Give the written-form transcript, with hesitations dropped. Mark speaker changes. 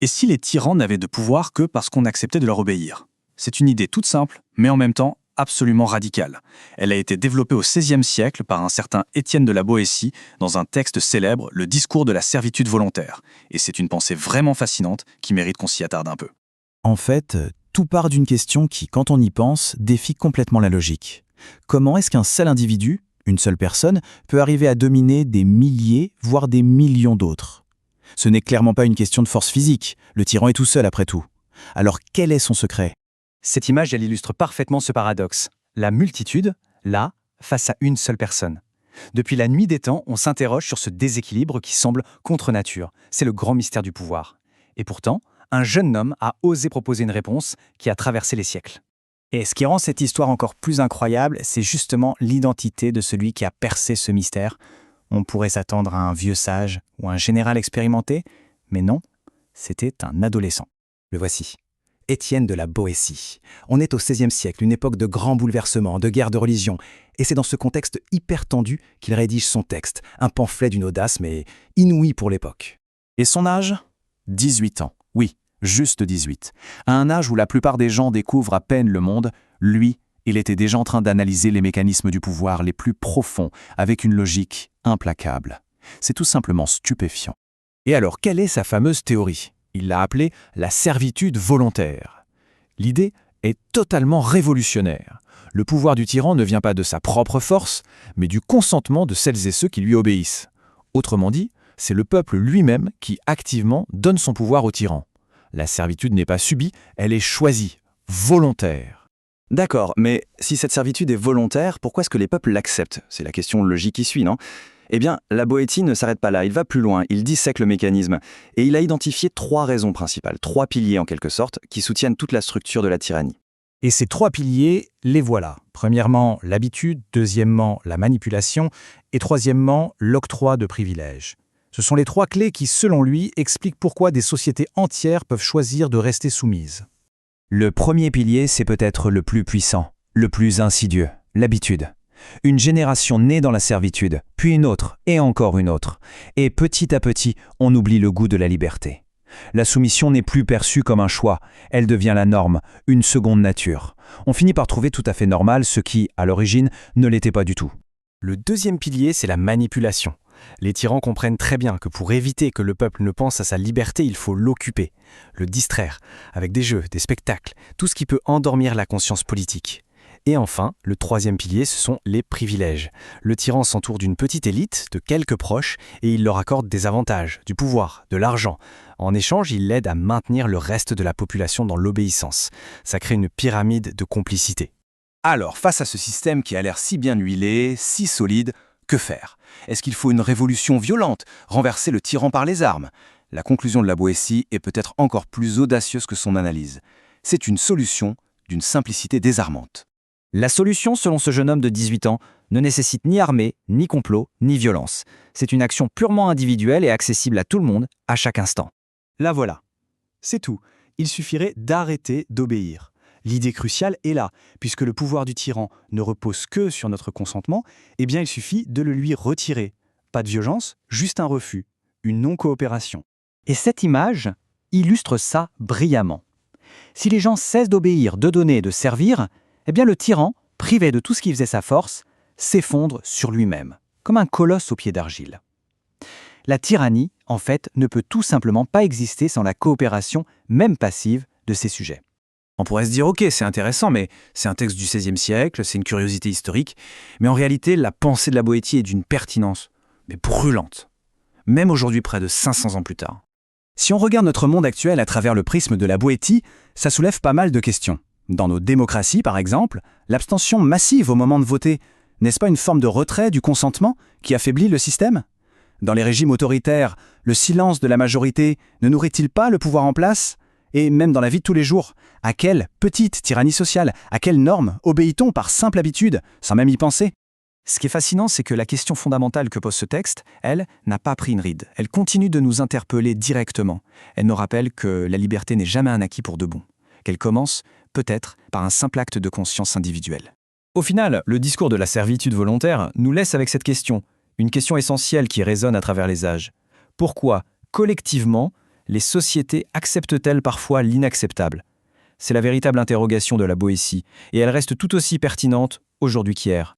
Speaker 1: Et si les tyrans n'avaient de pouvoir que parce qu'on acceptait de leur obéir? C'est une idée toute simple, mais en même temps absolument radicale. Elle a été développée au XVIe siècle par un certain Étienne de la Boétie dans un texte célèbre, le discours de la servitude volontaire. Et c'est une pensée vraiment fascinante qui mérite qu'on s'y attarde un peu.
Speaker 2: En fait, tout part d'une question qui, quand on y pense, défie complètement la logique. Comment est-ce qu'un seul individu, une seule personne, peut arriver à dominer des milliers, voire des millions d'autres? Ce n'est clairement pas une question de force physique, le tyran est tout seul après tout. Alors quel est son secret?
Speaker 3: Cette image, elle illustre parfaitement ce paradoxe. La multitude, là, face à une seule personne. Depuis la nuit des temps, on s'interroge sur ce déséquilibre qui semble contre nature. C'est le grand mystère du pouvoir. Et pourtant, un jeune homme a osé proposer une réponse qui a traversé les siècles.
Speaker 4: Et ce qui rend cette histoire encore plus incroyable, c'est justement l'identité de celui qui a percé ce mystère. On pourrait s'attendre à un vieux sage ou un général expérimenté, mais non, c'était un adolescent.
Speaker 5: Le voici. Étienne de la Boétie. On est au XVIe siècle, une époque de grands bouleversements, de guerres de religion. Et c'est dans ce contexte hyper tendu qu'il rédige son texte, un pamphlet d'une audace, mais inouïe pour l'époque.
Speaker 2: Et son âge? 18 ans. Oui, juste 18. À un âge où la plupart des gens découvrent à peine le monde, lui, il était déjà en train d'analyser les mécanismes du pouvoir les plus profonds, avec une logique implacable. C'est tout simplement stupéfiant.
Speaker 6: Et alors, quelle est sa fameuse théorie? Il l'a appelée la servitude volontaire. L'idée est totalement révolutionnaire. Le pouvoir du tyran ne vient pas de sa propre force, mais du consentement de celles et ceux qui lui obéissent. Autrement dit, c'est le peuple lui-même qui activement donne son pouvoir au tyran. La servitude n'est pas subie, elle est choisie, volontaire.
Speaker 7: D'accord, mais si cette servitude est volontaire, pourquoi est-ce que les peuples l'acceptent? C'est la question logique qui suit, non? Eh bien, la Boétie ne s'arrête pas là, il va plus loin, il dissèque le mécanisme. Et il a identifié 3 raisons principales, 3 piliers en quelque sorte, qui soutiennent toute la structure de la tyrannie.
Speaker 4: Et ces 3 piliers, les voilà. Premièrement, l'habitude, deuxièmement, la manipulation, et troisièmement, l'octroi de privilèges. Ce sont les 3 clés qui, selon lui, expliquent pourquoi des sociétés entières peuvent choisir de rester soumises.
Speaker 8: Le premier pilier, c'est peut-être le plus puissant, le plus insidieux, l'habitude. Une génération née dans la servitude, puis une autre, et encore une autre. Et petit à petit, on oublie le goût de la liberté. La soumission n'est plus perçue comme un choix, elle devient la norme, une seconde nature. On finit par trouver tout à fait normal ce qui, à l'origine, ne l'était pas du tout.
Speaker 3: Le deuxième pilier, c'est la manipulation. Les tyrans comprennent très bien que pour éviter que le peuple ne pense à sa liberté, il faut l'occuper, le distraire, avec des jeux, des spectacles, tout ce qui peut endormir la conscience politique. Et enfin, le troisième pilier, ce sont les privilèges. Le tyran s'entoure d'une petite élite, de quelques proches, et il leur accorde des avantages, du pouvoir, de l'argent. En échange, il l'aide à maintenir le reste de la population dans l'obéissance. Ça crée une pyramide de complicité.
Speaker 1: Alors, face à ce système qui a l'air si bien huilé, si solide, que faire? Est-ce qu'il faut une révolution violente, renverser le tyran par les armes? La conclusion de la Boétie est peut-être encore plus audacieuse que son analyse. C'est une solution d'une simplicité désarmante.
Speaker 3: La solution, selon ce jeune homme de 18 ans, ne nécessite ni armée, ni complot, ni violence. C'est une action purement individuelle et accessible à tout le monde, à chaque instant. La voilà. C'est tout. Il suffirait d'arrêter d'obéir. L'idée cruciale est là, puisque le pouvoir du tyran ne repose que sur notre consentement, eh bien il suffit de le lui retirer. Pas de violence, juste un refus, une non-coopération. Et cette image illustre ça brillamment. Si les gens cessent d'obéir, de donner, de servir, eh bien le tyran, privé de tout ce qui faisait sa force, s'effondre sur lui-même, comme un colosse aux pieds d'argile. La tyrannie, en fait, ne peut tout simplement pas exister sans la coopération, même passive, de ses sujets.
Speaker 2: On pourrait se dire, ok, c'est intéressant, mais c'est un texte du XVIe siècle, c'est une curiosité historique, mais en réalité, la pensée de la Boétie est d'une pertinence, mais brûlante, même aujourd'hui près de 500 ans plus tard.
Speaker 4: Si on regarde notre monde actuel à travers le prisme de la Boétie, ça soulève pas mal de questions. Dans nos démocraties, par exemple, l'abstention massive au moment de voter, n'est-ce pas une forme de retrait du consentement qui affaiblit le système? Dans les régimes autoritaires, le silence de la majorité ne nourrit-il pas le pouvoir en place? Et même dans la vie de tous les jours, à quelle petite tyrannie sociale, à quelles normes obéit-on par simple habitude, sans même y penser? Ce qui est fascinant, c'est que la question fondamentale que pose ce texte, elle, n'a pas pris une ride. Elle continue de nous interpeller directement. Elle nous rappelle que la liberté n'est jamais un acquis pour de bon. Qu'elle commence, peut-être, par un simple acte de conscience individuelle. Au final, le discours de la servitude volontaire nous laisse avec cette question, une question essentielle qui résonne à travers les âges. Pourquoi, collectivement,
Speaker 3: Les sociétés acceptent-elles parfois l'inacceptable? C'est la véritable interrogation de la Boétie, et elle reste tout aussi pertinente aujourd'hui qu'hier.